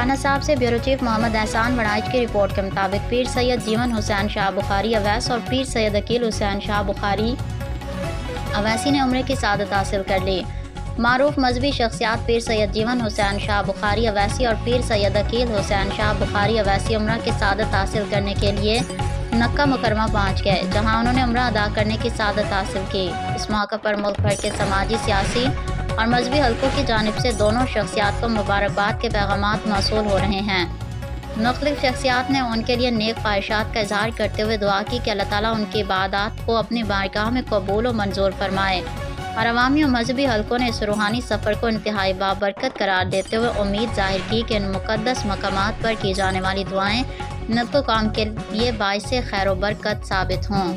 رانا صاحب سے bureau chief محمد احسان وڑائچ کی رپورٹ کے مطابق پیر سید جیون حسین شاہ بخاری اویس اور پیر سید عقیل حسین شاہ بخاری اویسی نے عمرے کی سعادت حاصل کر لی۔ معروف مذہبی شخصیات پیر سید جیون حسین شاہ بخاری اویسی اور پیر سید عقیل حسین شاہ بخاری اویسی عمرہ کی سعادت حاصل کرنے کے لیے مکہ مکرمہ پہنچ گئے، جہاں انہوں نے عمرہ ادا کرنے کی سعادت حاصل کی۔ اس موقع پر ملک بھر کے سماجی، سیاسی اور مذہبی حلقوں کی جانب سے دونوں شخصیات کو مبارکباد کے پیغامات موصول ہو رہے ہیں۔ مختلف شخصیات نے ان کے لیے نیک خواہشات کا اظہار کرتے ہوئے دعا کی کہ اللہ تعالیٰ ان کی عبادات کو اپنی بارگاہ میں قبول و منظور فرمائے، اور عوامی و مذہبی حلقوں نے اس روحانی سفر کو انتہائی بابرکت قرار دیتے ہوئے امید ظاہر کی کہ ان مقدس مقامات پر کی جانے والی دعائیں نقل و قام کے لیے باعث خیر و برکت ثابت ہوں۔